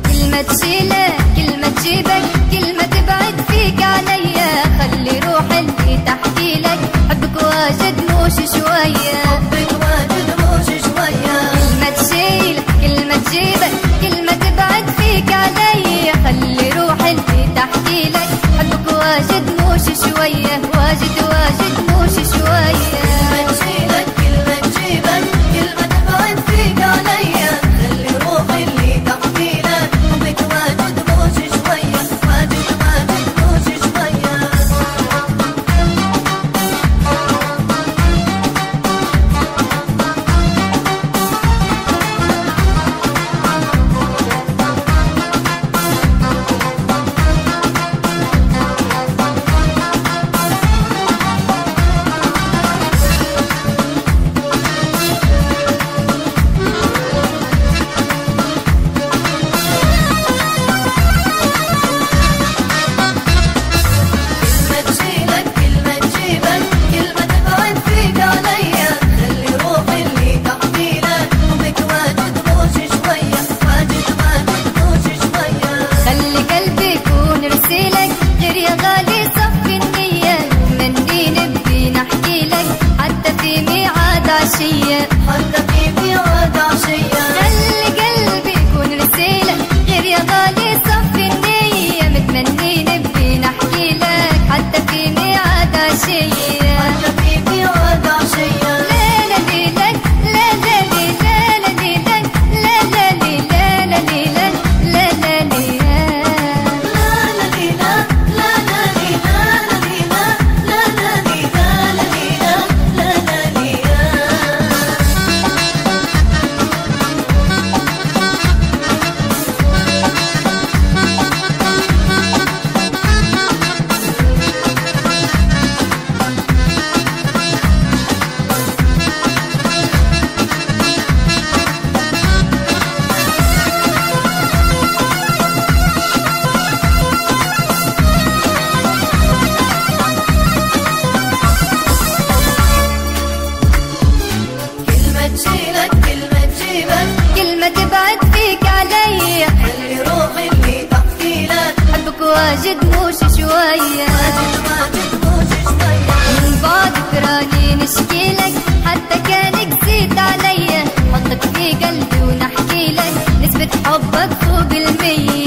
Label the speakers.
Speaker 1: كلمة تشيلك كلمة تجيبك كلمة تبعد فيك عليا، خلي روحي اللي تحكي لك حبك واجد موش شوية، حبك واجد موش شوية. كلمة تشيلك كلمة تجيبك كلمة تبعد فيك عليا، خلي روحي اللي تحكي لك حبك واجد موش شوية، واجد واجد موش شوية. كلمة تشيلك كلمة تجيبك كلمة تبعد فيك عليا، خلي روحي اللي تحكي لك حبك واجد موش شوية، واجد واجد موش شوية. حتى في ميعاد عشية خلي قلبي يكون رسيلك، غير يا غالي صفي النية، متمنين نبي نحكي لك حتى في ميعاد عشية، حتى في ميعاد عشية. لا لا لي لك لا لا لي لا لا لي لك لا لا لي لا لا لي لك لا لا لي لا لا لي لا لا لا لي لا لا لي لا لا لا لي لا لا لي لا لا لي. تشيلك كلمة تجيبك كلمة تبعد فيك عليا، خلي روحي اللي تحكي لك حبك واجد موش شوية، واجد واجد موش شوية. من بعدك راني نشكي لك حتى كان قسيت عليا، حطك في قلبي ونحكي لك نسبة حبك فوق 100.